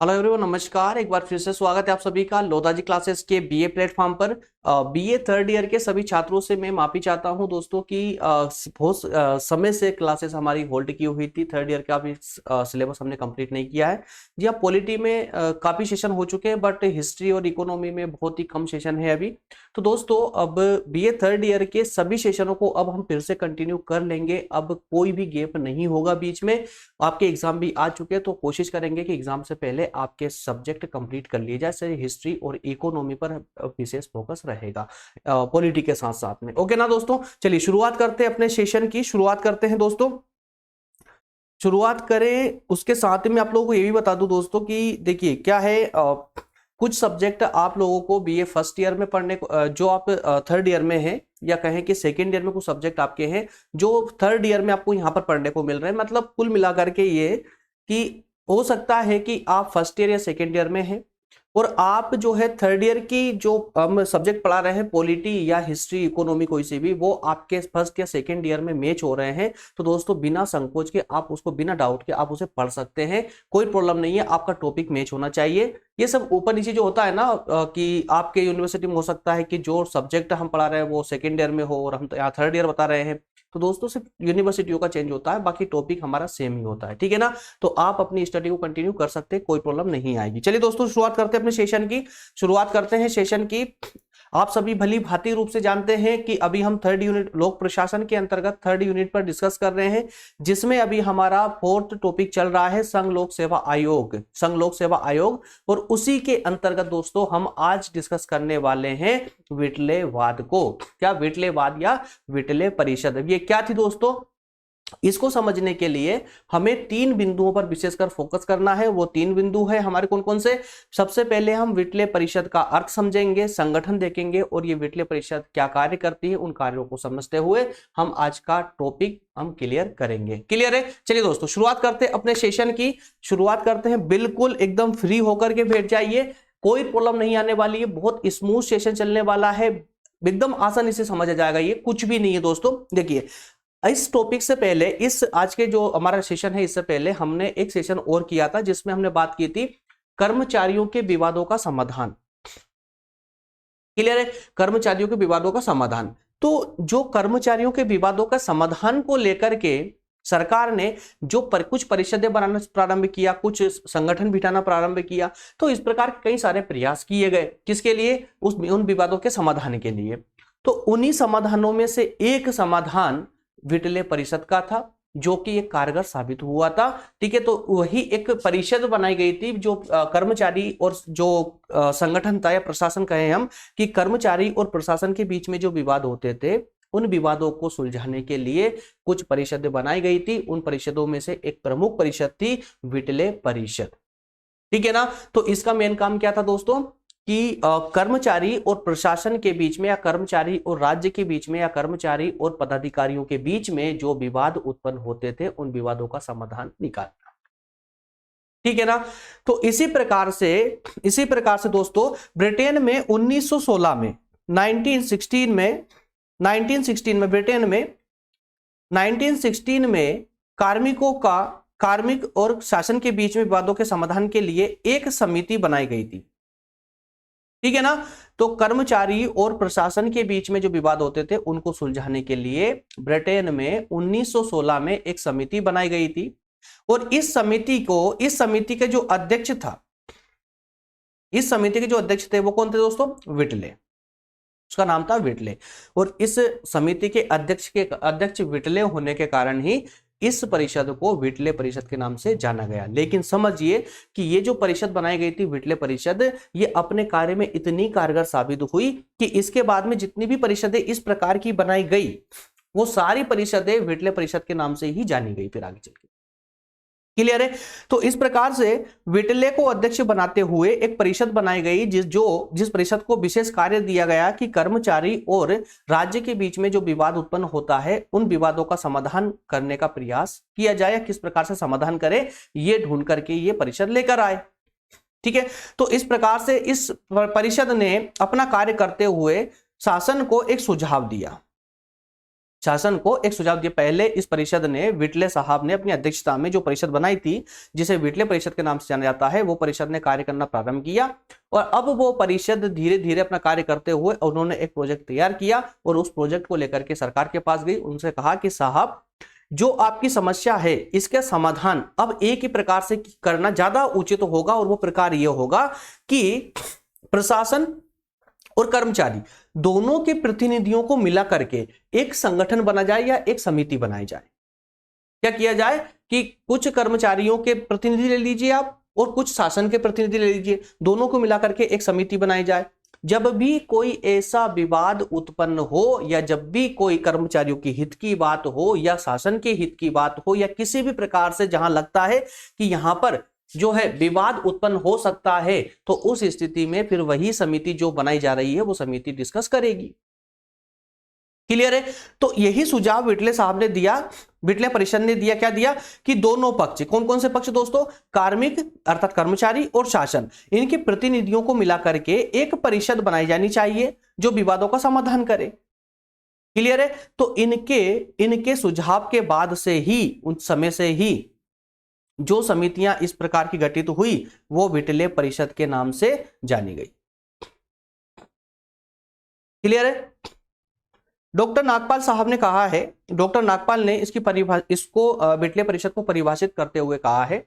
Hello everyone, नमस्कार। एक बार फिर से स्वागत है आप सभी का लोधाजी क्लासेस के बीए प्लेटफॉर्म पर। बीए थर्ड ईयर के सभी छात्रों से मैं माफी चाहता हूं दोस्तों कि बहुत समय से क्लासेस हमारी होल्ड की हुई थी। थर्ड ईयर का भी सिलेबस हमने कंप्लीट नहीं किया है। जी हाँ, पॉलिटी में काफी सेशन हो चुके हैं, बट हिस्ट्री और इकोनॉमी में बहुत ही कम सेशन है अभी। तो दोस्तों, अब बीए थर्ड ईयर के सभी सेशनों को अब हम फिर से कंटिन्यू कर लेंगे। अब कोई भी गैप नहीं होगा बीच में। आपके एग्जाम भी आ चुके हैं, तो कोशिश करेंगे कि एग्जाम से पहले आपके सब्जेक्ट कंप्लीट कर लिए जाए। जैसे हिस्ट्री और इकोनॉमी पर विशेष फोकस रहेगा पॉलिटी के साथ साथ में। ओके ना दोस्तों, चलिए शुरुआत करते हैं अपने सेशन की। शुरुआत करते हैं दोस्तों, शुरुआत करें उसके साथ में आप लोगों को ये भी बता दूं दोस्तों कि देखिए क्या है, कुछ सब्जेक्ट आप लोगों को बीए फर्स्ट ईयर में पढ़ने को, जो आप थर्ड ईयर में हैं, या कहें कि सेकेंड ईयर में कुछ सब्जेक्ट आपके हैं जो थर्ड ईयर में आपको यहाँ पर पढ़ने को मिल रहे हैं। मतलब कुल मिलाकर के ये कि हो सकता है कि आप फर्स्ट ईयर या सेकेंड ईयर में हैं और आप जो है थर्ड ईयर की जो हम सब्जेक्ट पढ़ा रहे हैं, पॉलिटी या हिस्ट्री इकोनॉमी कोई से भी, वो आपके फर्स्ट या सेकेंड ईयर में मैच हो रहे हैं। तो दोस्तों, बिना संकोच के आप उसको, बिना डाउट के आप उसे पढ़ सकते हैं। कोई प्रॉब्लम नहीं है, आपका टॉपिक मैच होना चाहिए। ये सब ऊपर नीचे जो होता है ना, कि आपके यूनिवर्सिटी में हो सकता है कि जो सब्जेक्ट हम पढ़ा रहे हैं वो सेकेंड ईयर में हो और हम तो यहाँ थर्ड ईयर बता रहे हैं। तो दोस्तों, सिर्फ यूनिवर्सिटियों का चेंज होता है, बाकी टॉपिक हमारा सेम ही होता है। ठीक है ना? तो आप अपनी स्टडी को कंटिन्यू कर सकते हैं, कोई प्रॉब्लम नहीं आएगी। चलिए दोस्तों, शुरुआत करते हैं अपने सेशन की। शुरुआत करते हैं सेशन की। आप सभी भली भांति रूप से जानते हैं कि अभी हम थर्ड यूनिट लोक प्रशासन के अंतर्गत थर्ड यूनिट पर डिस्कस कर रहे हैं, जिसमें अभी हमारा फोर्थ टॉपिक चल रहा है संघ लोक सेवा आयोग। संघ लोक सेवा आयोग, और उसी के अंतर्गत दोस्तों हम आज डिस्कस करने वाले हैं विटलेवाद को। क्या? विटलेवाद या विटले परिषद। ये क्या थी दोस्तों? इसको समझने के लिए हमें तीन बिंदुओं पर विशेषकर फोकस करना है। वो तीन बिंदु है हमारे कौन कौन से? सबसे पहले हम विटले परिषद का अर्थ समझेंगे, संगठन देखेंगे, और ये विटले परिषद क्या कार्य करती है, उन कार्यों को समझते हुए हम आज का टॉपिक हम क्लियर करेंगे। क्लियर है? चलिए दोस्तों, शुरुआत करते हैं अपने सेशन की। शुरुआत करते हैं, बिल्कुल एकदम फ्री होकर के बैठ जाइए, कोई प्रॉब्लम नहीं आने वाली है। बहुत स्मूथ सेशन चलने वाला है, एकदम आसानी से समझ आ जाएगा। ये कुछ भी नहीं है दोस्तों। देखिए, इस टॉपिक से पहले, इस आज के जो हमारा सेशन है, इससे पहले हमने एक सेशन और किया था जिसमें हमने बात की थी कर्मचारियों के विवादों का समाधान। क्लियर है? कर्मचारियों के विवादों का समाधान। तो जो कर्मचारियों के विवादों का समाधान को लेकर के सरकार ने जो कुछ परिषदें बनाना प्रारंभ किया, कुछ संगठन बिठाना प्रारंभ किया, तो इस प्रकार के कई सारे प्रयास किए गए। किसके लिए? उन विवादों के समाधान के लिए। तो उन्हीं समाधानों में से एक समाधान विटले परिषद का था, जो कि एक कारगर साबित हुआ था। ठीक है? तो वही एक परिषद बनाई गई थी जो कर्मचारी और जो संगठन था या प्रशासन कहें हम, कि कर्मचारी और प्रशासन के बीच में जो विवाद होते थे, उन विवादों को सुलझाने के लिए कुछ परिषदें बनाई गई थी। उन परिषदों में से एक प्रमुख परिषद थी विटले परिषद। ठीक है ना? तो इसका मेन काम क्या था दोस्तों? कि कर्मचारी और प्रशासन के बीच में, या कर्मचारी और राज्य के बीच में, या कर्मचारी और पदाधिकारियों के बीच में जो विवाद उत्पन्न होते थे, उन विवादों का समाधान निकालना। ठीक है ना? तो इसी प्रकार से दोस्तों, ब्रिटेन में 1916 में, 1916 में ब्रिटेन में 1916 में कार्मिक और शासन के बीच में विवादों के समाधान के लिए एक समिति बनाई गई थी। ठीक है ना? तो कर्मचारी और प्रशासन के बीच में जो विवाद होते थे, उनको सुलझाने के लिए ब्रिटेन में 1916 में एक समिति बनाई गई थी। और इस समिति के जो अध्यक्ष थे, वो कौन थे दोस्तों? विटले। उसका नाम था विटले। और इस समिति के अध्यक्ष विटले होने के कारण ही इस परिषद को विटले परिषद के नाम से जाना गया। लेकिन समझिए कि ये जो परिषद बनाई गई थी विटले परिषद, ये अपने कार्य में इतनी कारगर साबित हुई कि इसके बाद में जितनी भी परिषदें इस प्रकार की बनाई गई, वो सारी परिषदें विटले परिषद के नाम से ही जानी गई फिर आगे चल के। क्लियर है? तो इस प्रकार से विटले को अध्यक्ष बनाते हुए एक परिषद बनाई गई, जिस परिषद को विशेष कार्य दिया गया कि कर्मचारी और राज्य के बीच में जो विवाद उत्पन्न होता है, उन विवादों का समाधान करने का प्रयास किया जाए, या किस प्रकार से समाधान करे, ये ढूंढ करके ये परिषद लेकर आए। ठीक है? तो इस प्रकार से इस परिषद ने अपना कार्य करते हुए शासन को एक सुझाव दिया। शासन को एक सुझाव दिया। पहले इस परिषद ने, विटले साहब ने अपनी अध्यक्षता में जो परिषद बनाई थी, जिसे विटले परिषद के नाम से जाना जाता है, वो परिषद ने कार्य करना प्रारंभ किया और अब वो परिषद धीरे धीरे अपना कार्य करते हुए उन्होंने एक प्रोजेक्ट तैयार किया और उस प्रोजेक्ट को लेकर के सरकार के पास गई। उनसे कहा कि साहब, जो आपकी समस्या है इसका समाधान अब एक ही प्रकार से करना ज्यादा उचित होगा और वो प्रकार ये होगा कि प्रशासन और कर्मचारी दोनों के प्रतिनिधियों को मिला करके एक संगठन बना जाए या एक समिति बनाई जाए। क्या किया जाए कि कुछ कर्मचारियों के प्रतिनिधि ले लीजिए आप और कुछ शासन के प्रतिनिधि ले लीजिए, दोनों को मिला करके एक समिति बनाई जाए। जब भी कोई ऐसा विवाद उत्पन्न हो या जब भी कोई कर्मचारियों की हित की बात हो या शासन के हित की बात हो या किसी भी प्रकार से जहां लगता है कि यहां पर जो है विवाद उत्पन्न हो सकता है, तो उस स्थिति में फिर वही समिति जो बनाई जा रही है वो समिति डिस्कस करेगी। क्लियर है? तो यही सुझाव विटले साहब ने दिया, विटले परिषद ने दिया। क्या दिया कि दोनों पक्ष, कौन कौन से पक्ष दोस्तों? कार्मिक अर्थात कर्मचारी और शासन, इनके प्रतिनिधियों को मिला करके एक परिषद बनाई जानी चाहिए जो विवादों का समाधान करे। क्लियर है? तो इनके सुझाव के बाद से ही, उन समय से ही जो समितियां इस प्रकार की गठित हुई वो विटले परिषद के नाम से जानी गई। क्लियर है? डॉक्टर नागपाल साहब ने कहा है, डॉक्टर नागपाल ने इसको विटले परिषद को परिभाषित करते हुए कहा है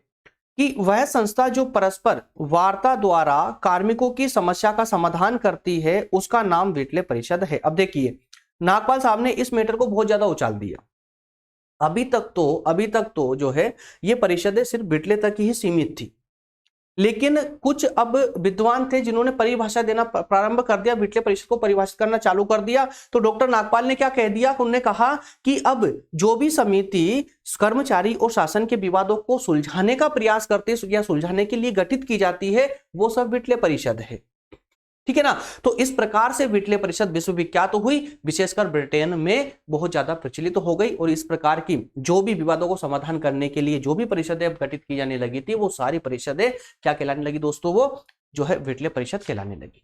कि वह संस्था जो परस्पर वार्ता द्वारा कार्मिकों की समस्या का समाधान करती है उसका नाम विटले परिषद है। अब देखिए, नागपाल साहब ने इस मैटर को बहुत ज्यादा उछाल दिया। अभी तक तो जो है ये परिषदें सिर्फ विटले तक ही सीमित थी, लेकिन कुछ अब विद्वान थे जिन्होंने परिभाषा देना प्रारंभ कर दिया, विटले परिषद को परिभाषित करना चालू कर दिया। तो डॉक्टर नागपाल ने क्या कह दिया? उन्होंने कहा कि अब जो भी समिति कर्मचारी और शासन के विवादों को सुलझाने का प्रयास करती है या सुलझाने के लिए गठित की जाती है वो सब विटले परिषद है। ठीक है ना? तो इस प्रकार से विटले परिषद विश्वविख्यात हुई, विशेषकर ब्रिटेन में बहुत ज्यादा प्रचलित हो गई और इस प्रकार की जो भी विवादों को समाधान करने के लिए जो भी परिषदें गठित की जाने लगी थी वो सारी परिषदें क्या कहलाने लगी दोस्तों? वो जो है विटले परिषद कहलाने लगी।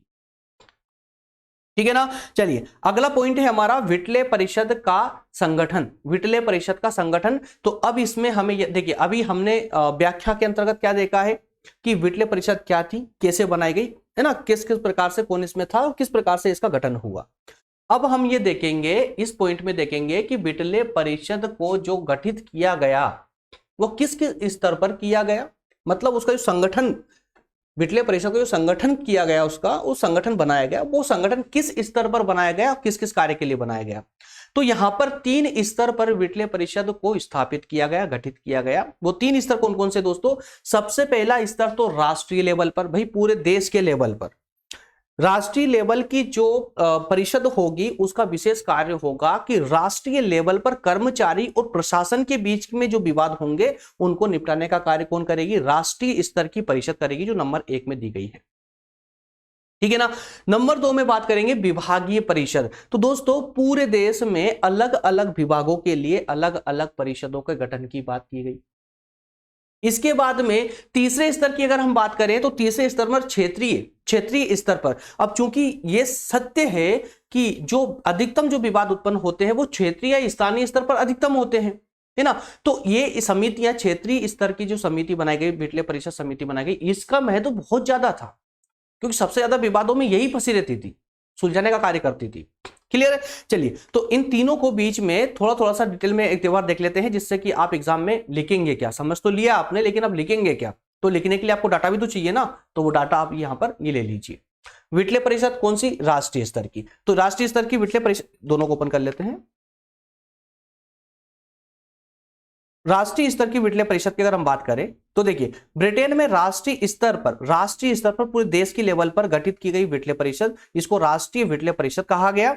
ठीक है ना? चलिए, अगला पॉइंट है हमारा विटले परिषद का संगठन। विटले परिषद का संगठन, तो अब इसमें हमें देखिए, अभी हमने व्याख्या के अंतर्गत क्या देखा है कि विटले परिषद क्या थी, कैसे बनाई गई, है ना, किस किस प्रकार से कौन इसमें था और किस प्रकार से इसका गठन हुआ। अब हम ये देखेंगे, इस पॉइंट में देखेंगे कि विटले परिषद को जो गठित किया गया वो किस किस स्तर पर किया गया, मतलब उसका जो संगठन, विटले परिषद को जो संगठन किया गया, उसका वो संगठन बनाया गया, वो संगठन किस स्तर पर बनाया गया, किस किस कार्य के लिए बनाया गया। तो यहां पर 3 स्तर पर विटले परिषद को स्थापित किया गया, गठित किया गया। वो 3 स्तर कौन कौन से दोस्तों? सबसे पहला स्तर तो राष्ट्रीय लेवल पर, भाई पूरे देश के लेवल पर राष्ट्रीय लेवल की जो परिषद होगी उसका विशेष कार्य होगा कि राष्ट्रीय लेवल पर कर्मचारी और प्रशासन के बीच में जो विवाद होंगे उनको निपटाने का कार्य कौन करेगी? राष्ट्रीय स्तर की परिषद करेगी, जो नंबर 1 में दी गई है। ठीक है ना? नंबर 2 में बात करेंगे विभागीय परिषद। तो दोस्तों पूरे देश में अलग अलग विभागों के लिए अलग अलग परिषदों के गठन की बात की गई। इसके बाद में तीसरे स्तर की अगर हम बात करें तो तीसरे स्तर पर क्षेत्रीय स्तर पर, अब चूंकि ये सत्य है कि जो अधिकतम जो विवाद उत्पन्न होते हैं वो क्षेत्रीय या स्थानीय स्तर पर अधिकतम होते हैं, है ना। तो ये समितियां, क्षेत्रीय स्तर की जो समिति बनाई गई, विटले परिषद समिति बनाई गई, इसका महत्व बहुत ज्यादा था क्योंकि सबसे ज्यादा विवादों में यही फंसी रहती थी, सुलझाने का कार्य करती थी। क्लियर है? चलिए, तो इन तीनों को बीच में थोड़ा सा डिटेल में एक बार देख लेते हैं, जिससे कि आप एग्जाम में लिखेंगे क्या। समझ तो लिया आपने, लेकिन अब लिखेंगे क्या? तो लिखने के लिए आपको डाटा भी तो चाहिए ना, तो वो डाटा आप यहां पर ये ले लीजिए। विटले परिषद कौन सी? राष्ट्रीय स्तर की। तो राष्ट्रीय स्तर की विटले परिषद, दोनों को ओपन कर लेते हैं। राष्ट्रीय स्तर की विटले परिषद की अगर हम बात करें तो देखिए, ब्रिटेन में राष्ट्रीय स्तर पर पूरे देश की लेवल पर गठित की गई विटले परिषद, इसको राष्ट्रीय विटले परिषद कहा गया।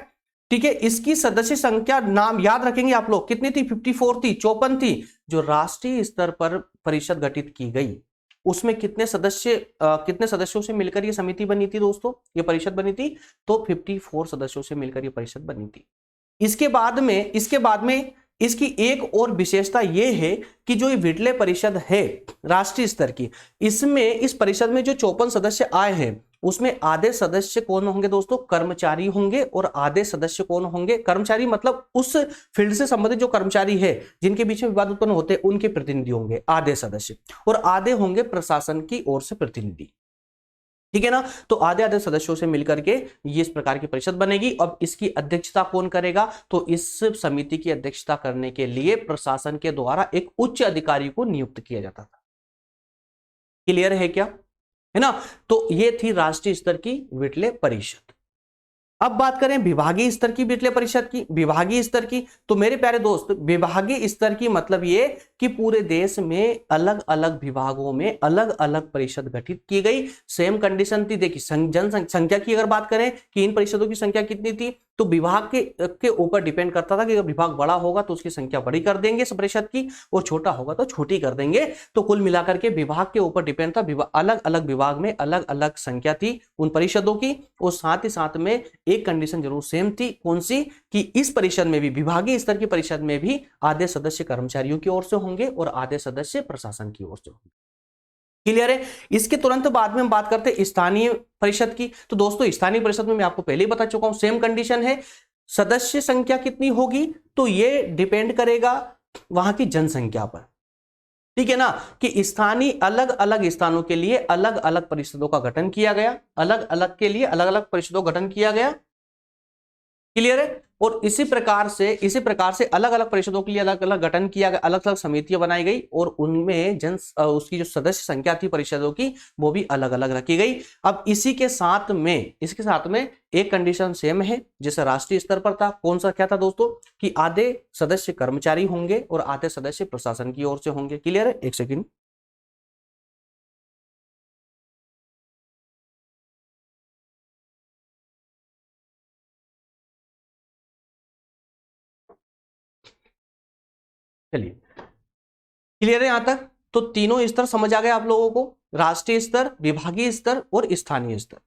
ठीक है, इसकी सदस्य संख्या, नाम याद रखेंगे आप लोग, कितनी थी? 54 थी, 54 थी। जो राष्ट्रीय स्तर पर परिषद गठित की गई उसमें कितने सदस्यों से मिलकर ये समिति बनी थी दोस्तों, ये परिषद बनी थी? तो 54 सदस्यों से मिलकर ये परिषद बनी थी। इसके बाद में इसकी एक और विशेषता यह है कि जो ये विटले परिषद है राष्ट्रीय स्तर की, इसमें इस परिषद में जो 54 सदस्य आए हैं उसमें आधे सदस्य कौन होंगे दोस्तों, कर्मचारी होंगे, और आधे सदस्य कौन होंगे, कर्मचारी मतलब उस फील्ड से संबंधित जो कर्मचारी है जिनके बीच में विवाद उत्पन्न होते हैं उनके प्रतिनिधि होंगे आधे सदस्य, और आधे होंगे प्रशासन की ओर से प्रतिनिधि। ठीक है ना, तो आधे आधे सदस्यों से मिलकर के ये इस प्रकार की परिषद बनेगी। अब इसकी अध्यक्षता कौन करेगा, तो इस समिति की अध्यक्षता करने के लिए प्रशासन के द्वारा एक उच्च अधिकारी को नियुक्त किया जाता था। क्लियर है क्या, है ना। तो ये थी राष्ट्रीय स्तर की विटले परिषद। अब बात करें विभागीय स्तर की वित्तीय परिषद की। विभागीय स्तर की, तो मेरे प्यारे दोस्त, विभागीय स्तर की मतलब ये कि पूरे देश में अलग अलग विभागों में अलग अलग परिषद गठित की गई। सेम कंडीशन थी। देखिए जनसंख्या की अगर बात करें कि इन परिषदों की संख्या कितनी थी, तो विभाग के ऊपर डिपेंड करता था कि अगर विभाग बड़ा होगा तो उसकी संख्या बड़ी कर देंगे इस परिषद की, और छोटा होगा तो छोटी कर देंगे। तो कुल मिलाकर के विभाग के ऊपर डिपेंड था। अलग अलग विभाग में अलग अलग संख्या थी उन परिषदों की, और साथ ही साथ में एक कंडीशन जरूर सेम थी। कौन सी, कि इस परिषद में भी, विभागीय स्तर की परिषद में भी आधे सदस्य कर्मचारियों की ओर से होंगे और आधे सदस्य प्रशासन की ओर से होंगे। क्लियर है। इसके तुरंत बाद में हम बात करते हैं स्थानीय परिषद की। तो दोस्तों स्थानीय परिषद में मैं आपको पहले ही बता चुका हूं, सेम कंडीशन है। सदस्य संख्या कितनी होगी, तो ये डिपेंड करेगा वहां की जनसंख्या पर। ठीक है ना, कि स्थानीय अलग अलग स्थानों के लिए अलग अलग परिषदों का गठन किया गया, अलग अलग के लिए अलग अलग परिषदों का गठन किया गया। क्लियर है। और इसी प्रकार से अलग अलग परिषदों के लिए अलग अलग गठन किया गया, अलग अलग समितियां बनाई गई, और उनमें उसकी जो सदस्य संख्या थी परिषदों की वो भी अलग अलग रखी गई। अब इसके साथ में एक कंडीशन सेम है जैसे राष्ट्रीय स्तर पर था। कौन सा, क्या था दोस्तों, कि आधे सदस्य कर्मचारी होंगे और आधे सदस्य प्रशासन की ओर से होंगे। क्लियर है। एक सेकेंड, चलिए क्लियर है यहां तक। तो तीनों स्तर समझ आ गए आप लोगों को, राष्ट्रीय स्तर, विभागीय स्तर और स्थानीय स्तर।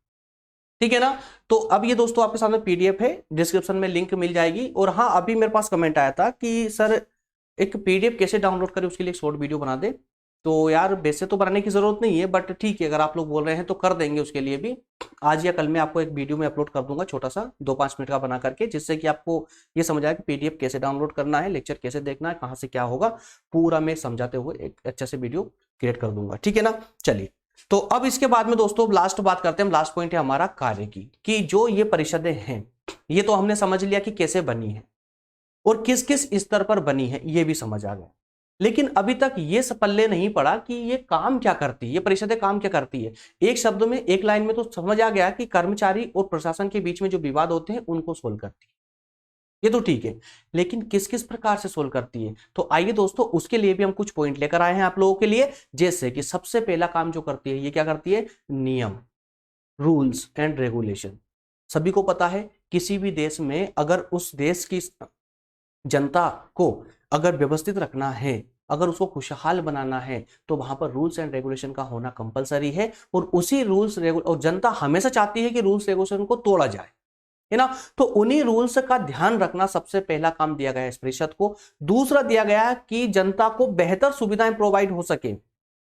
ठीक है ना। तो अब ये दोस्तों आपके सामने पीडीएफ है, डिस्क्रिप्शन में लिंक मिल जाएगी। और हाँ, अभी मेरे पास कमेंट आया था कि सर एक पीडीएफ कैसे डाउनलोड करें, उसके लिए एक शॉर्ट वीडियो बना दे। तो यार वैसे तो बनाने की जरूरत नहीं है, बट ठीक है, अगर आप लोग बोल रहे हैं तो कर देंगे। उसके लिए भी आज या कल मैं आपको एक वीडियो में अपलोड कर दूंगा, छोटा सा 2-5 मिनट का बना करके, जिससे कि आपको ये समझ आए कि पीडीएफ कैसे डाउनलोड करना है, लेक्चर कैसे देखना है, कहाँ से क्या होगा, पूरा मैं समझाते हुए एक अच्छे से वीडियो क्रिएट कर दूंगा। ठीक है ना। चलिए, तो अब इसके बाद में दोस्तों लास्ट बात करते हैं। लास्ट पॉइंट है हमारा कार्य की, कि जो ये परिषदें हैं ये तो हमने समझ लिया कि कैसे बनी है और किस किस स्तर पर बनी है, ये भी समझ आ गया। लेकिन अभी तक ये पल्ले नहीं पड़ा कि ये काम क्या करती है, ये परिषदें काम क्या करती है। एक शब्द में, एक लाइन में तो समझ आ गया कि कर्मचारी और प्रशासन के बीच में जो विवाद होते हैं उनको सोल्व करती है, ये तो ठीक है। लेकिन किस किस प्रकार से सोल्व करती है, तो आइए दोस्तों उसके लिए भी हम कुछ पॉइंट लेकर आए हैं आप लोगों के लिए। जैसे कि सबसे पहला काम जो करती है, ये क्या करती है, नियम, रूल्स एंड रेगुलेशन। सभी को पता है, किसी भी देश में अगर उस देश की जनता को अगर व्यवस्थित रखना है, अगर उसको खुशहाल बनाना है, तो वहां पर रूल्स एंड रेगुलेशन का होना कंपलसरी है। और उसी और जनता हमेशा चाहती है कि रूल्स रेगुलेशन को तोड़ा जाए, है ना। तो उन्हीं रूल्स का ध्यान रखना सबसे पहला काम दिया गया है इस परिषद को। दूसरा दिया गया कि जनता को बेहतर सुविधाएं प्रोवाइड हो सके,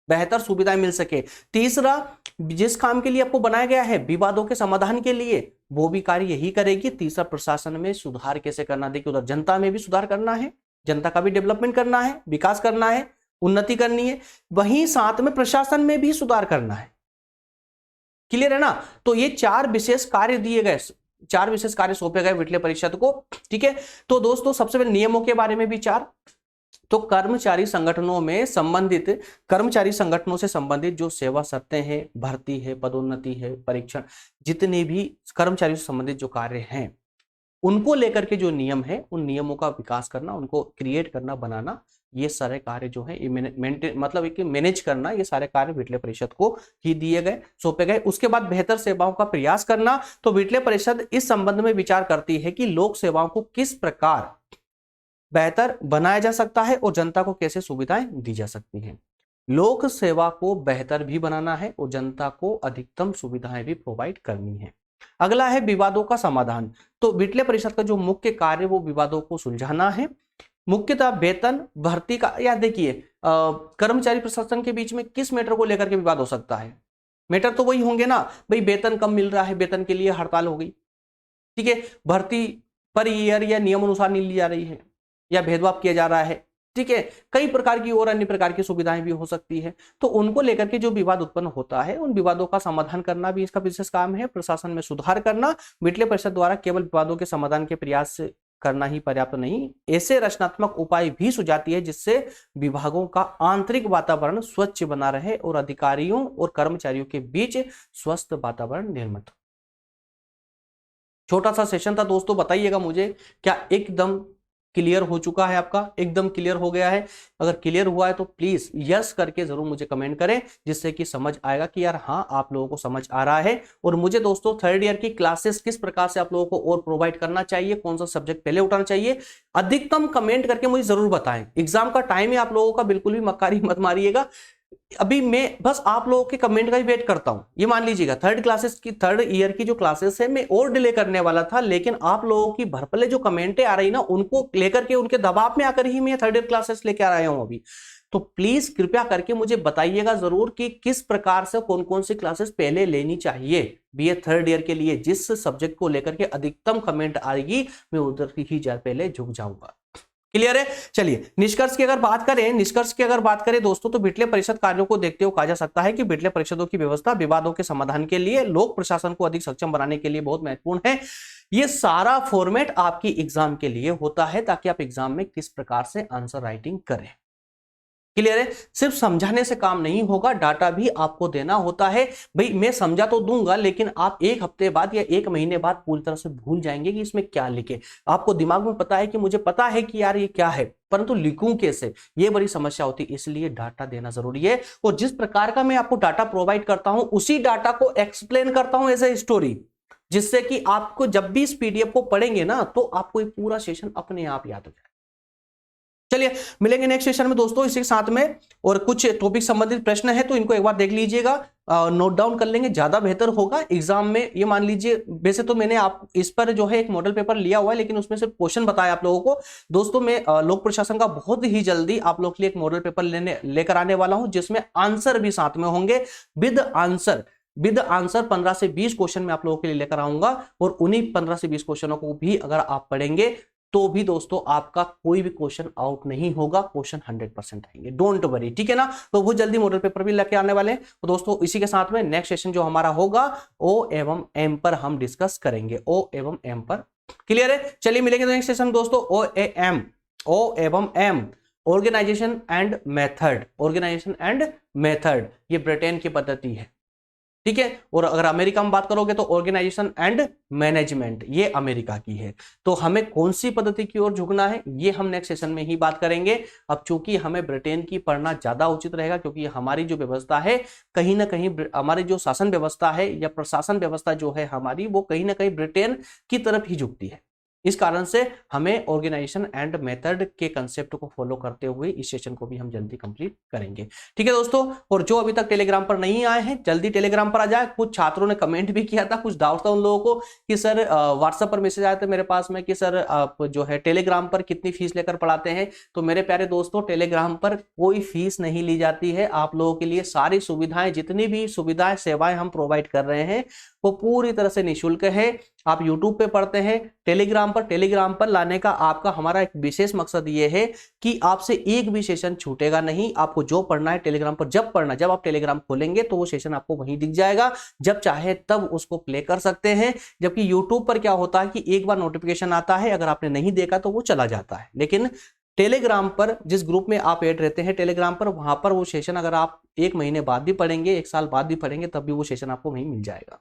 बेहतर सुविधाएं मिल सके। तीसरा, जिस काम के लिए आपको बनाया गया है, विवादों के समाधान के लिए, वो भी कार्य यही करेगी। तीसरा, प्रशासन में सुधार कैसे करना, देखिए उधर जनता में भी सुधार करना है, जनता का भी डेवलपमेंट करना है, विकास करना है, उन्नति करनी है, वहीं साथ में प्रशासन में भी सुधार करना है। क्लियर है ना। तो ये 4 विशेष कार्य दिए गए, 4 विशेष कार्य सौंपे गए वित्तीय परिषद को। ठीक है। तो दोस्तों सबसे पहले नियमों के बारे में भी 4। तो कर्मचारी संगठनों से संबंधित जो सेवा शर्तें हैं, भर्ती है, पदोन्नति है, परीक्षण, जितने भी कर्मचारियों से संबंधित जो कार्य हैं उनको लेकर के जो नियम है, उन नियमों का विकास करना, उनको क्रिएट करना, बनाना, ये सारे कार्य जो है मतलब एक मैनेज करना, ये सारे कार्य वित्तीय परिषद को ही दिए गए, सौंपे गए। उसके बाद बेहतर सेवाओं का प्रयास करना। तो वित्तीय परिषद इस संबंध में विचार करती है कि लोक सेवाओं को किस प्रकार बेहतर बनाया जा सकता है और जनता को कैसे सुविधाएं दी जा सकती हैं। लोक सेवा को बेहतर भी बनाना है और जनता को अधिकतम सुविधाएं भी प्रोवाइड करनी है। अगला है विवादों का समाधान। तो वित्तीय परिषद का जो मुख्य कार्य वो विवादों को सुलझाना है। मुख्यतः वेतन, भर्ती का, या देखिए कर्मचारी प्रशासन के बीच में किस मैटर को लेकर के विवाद हो सकता है, मैटर तो वही होंगे ना भाई, वेतन कम मिल रहा है, वेतन के लिए हड़ताल हो गई, ठीक है, भर्ती पर ईयर या नियम अनुसार नहीं ली जा रही है, या भेदभाव किया जा रहा है, ठीक है, कई प्रकार की और अन्य प्रकार की सुविधाएं भी हो सकती है। तो उनको लेकर के जो विवाद उत्पन्न होता है, उन विवादों का समाधान करना भी इसका विशेष काम है। प्रशासन में सुधार करना, वित्तीय परिषद द्वारा केवल विवादों के समाधान के प्रयास करना ही पर्याप्त नहीं, ऐसे रचनात्मक उपाय भी सुझाती है जिससे विभागों का आंतरिक वातावरण स्वच्छ बना रहे और अधिकारियों और कर्मचारियों के बीच स्वस्थ वातावरण निर्मित हो। छोटा सा सेशन था दोस्तों, बताइएगा मुझे क्या एकदम क्लियर हो चुका है, आपका एकदम क्लियर हो गया है? अगर क्लियर हुआ है तो प्लीज यस करके जरूर मुझे कमेंट करें, जिससे कि समझ आएगा कि यार हाँ आप लोगों को समझ आ रहा है। और मुझे दोस्तों थर्ड ईयर की क्लासेस किस प्रकार से आप लोगों को और प्रोवाइड करना चाहिए, कौन सा सब्जेक्ट पहले उठाना चाहिए, अधिकतम कमेंट करके मुझे जरूर बताएं। एग्जाम का टाइम है, आप लोगों का बिल्कुल भी मक्कारी मत मारिएगा। अभी मैं बस आप लोगों के कमेंट का ही वेट करता हूं। ये मान लीजिएगा थर्ड ईयर की जो क्लासेस है मैं और डिले करने वाला था, लेकिन आप लोगों की भरपले जो कमेंटें आ रही ना, उनको लेकर के उनके दबाव में आकर ही मैं थर्ड ईयर क्लासेस लेकर आ रहा हूं अभी। तो प्लीज कृपया करके मुझे बताइएगा जरूर कि किस प्रकार से कौन कौन सी क्लासेस पहले लेनी चाहिए बीए थर्ड ईयर के लिए। जिस सब्जेक्ट को लेकर के अधिकतम कमेंट आएगी मैं उधर ही पहले झुक जाऊंगा। क्लियर है? चलिए निष्कर्ष की अगर बात करें दोस्तों, तो वित्तीय परिषद कार्यों को देखते हुए कहा जा सकता है कि वित्तीय परिषदों की व्यवस्था विवादों के समाधान के लिए, लोक प्रशासन को अधिक सक्षम बनाने के लिए बहुत महत्वपूर्ण है। ये सारा फॉर्मेट आपकी एग्जाम के लिए होता है ताकि आप एग्जाम में किस प्रकार से आंसर राइटिंग करें। क्लियर है? सिर्फ समझाने से काम नहीं होगा, डाटा भी आपको देना होता है। भाई मैं समझा तो दूंगा, लेकिन आप एक हफ्ते बाद या एक महीने बाद पूरी तरह से भूल जाएंगे कि इसमें क्या लिखे। आपको दिमाग में पता है कि मुझे पता है कि यार ये क्या है, परंतु लिखूं कैसे, ये बड़ी समस्या होती है। इसलिए डाटा देना जरूरी है। और जिस प्रकार का मैं आपको डाटा प्रोवाइड करता हूं, उसी डाटा को एक्सप्लेन करता हूं एज ए स्टोरी, जिससे कि आपको जब भी इस पीडीएफ को पढ़ेंगे ना, तो आपको ये पूरा सेशन अपने आप याद हो जाए। चलिए मिलेंगे नेक्स्ट सेशन में दोस्तों इसी के साथ में। और कुछ टॉपिक संबंधित प्रश्न है तो इनको एक बार देख लीजिएगा, नोट डाउन कर लेंगे, ज्यादा बेहतर होगा एग्जाम में। ये मान लीजिए, वैसे तो मैंने आप इस पर जो है एक मॉडल पेपर लिया हुआ है, लेकिन उसमें से क्वेश्चन बताया आप लोगों को। दोस्तों मैं लोक प्रशासन का बहुत ही जल्दी आप लोग के लिए एक मॉडल पेपर लेकर आने वाला हूं, जिसमें आंसर भी साथ में होंगे, विद आंसर 15 से 20 क्वेश्चन में आप लोगों के लिए लेकर आऊंगा। और उन्हीं 15 से 20 क्वेश्चनों को भी अगर आप पढ़ेंगे तो भी दोस्तों आपका कोई भी क्वेश्चन आउट नहीं होगा, क्वेश्चन 100% आएंगे, डोंट वरी, ठीक है ना। तो बहुत जल्दी मॉडल पेपर भी लेके आने वाले हैं। तो दोस्तों इसी के साथ में नेक्स्ट सेशन जो हमारा होगा ओ एवं एम पर हम डिस्कस करेंगे, ओ एवं एम पर। क्लियर है? चलिए मिलेंगे नेक्स्ट सेशन दोस्तों, ओ एवं एम, ऑर्गेनाइजेशन एंड मेथड, ये ब्रिटेन की पद्धति है, ठीक है। और अगर अमेरिका में बात करोगे तो ऑर्गेनाइजेशन एंड मैनेजमेंट, ये अमेरिका की है। तो हमें कौन सी पद्धति की ओर झुकना है, ये हम नेक्स्ट सेशन में ही बात करेंगे। अब चूंकि हमें ब्रिटेन की पढ़ना ज्यादा उचित रहेगा, क्योंकि हमारी जो व्यवस्था है कहीं ना कहीं, हमारी जो शासन व्यवस्था है या प्रशासन व्यवस्था जो है हमारी, वो कहीं ना कहीं ब्रिटेन की तरफ ही झुकती है। इस कारण से हमें ऑर्गेनाइजेशन एंड मेथड के कंसेप्ट को फॉलो करते हुए इस सेशन को भी हम जल्दी कंप्लीट करेंगे, ठीक है दोस्तों। और जो अभी तक टेलीग्राम पर नहीं आए हैं जल्दी टेलीग्राम पर आ जाए। कुछ छात्रों ने कमेंट भी किया था, कुछ डाउट था उन लोगों को कि सर व्हाट्सएप पर मैसेज आए थे मेरे पास में कि सर आप जो है टेलीग्राम पर कितनी फीस लेकर पढ़ाते हैं। तो मेरे प्यारे दोस्तों, टेलीग्राम पर कोई फीस नहीं ली जाती है। आप लोगों के लिए सारी सुविधाएं, जितनी भी सुविधाएं सेवाएं हम प्रोवाइड कर रहे हैं वो पूरी तरह से निःशुल्क है। आप YouTube पे पढ़ते हैं, टेलीग्राम पर लाने का आपका हमारा एक विशेष मकसद ये है कि आपसे एक भी सेशन छूटेगा नहीं। आपको जो पढ़ना है टेलीग्राम पर जब पढ़ना, जब आप टेलीग्राम खोलेंगे तो वो सेशन आपको वहीं दिख जाएगा, जब चाहे तब उसको प्ले कर सकते हैं। जबकि YouTube पर क्या होता है कि एक बार नोटिफिकेशन आता है, अगर आपने नहीं देखा तो वो चला जाता है। लेकिन टेलीग्राम पर, जिस ग्रुप में आप ऐड रहते हैं टेलीग्राम पर, वहां पर वो सेशन अगर आप 1 महीने बाद भी पढ़ेंगे, 1 साल बाद भी पढ़ेंगे, तब भी वो सेशन आपको वहीं मिल जाएगा,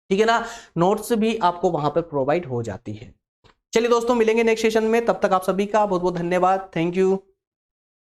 ठीक है ना। नोट्स भी आपको वहां पर प्रोवाइड हो जाती है। चलिए दोस्तों मिलेंगे नेक्स्ट सेशन में, तब तक आप सभी का बहुत बहुत धन्यवाद, थैंक यू।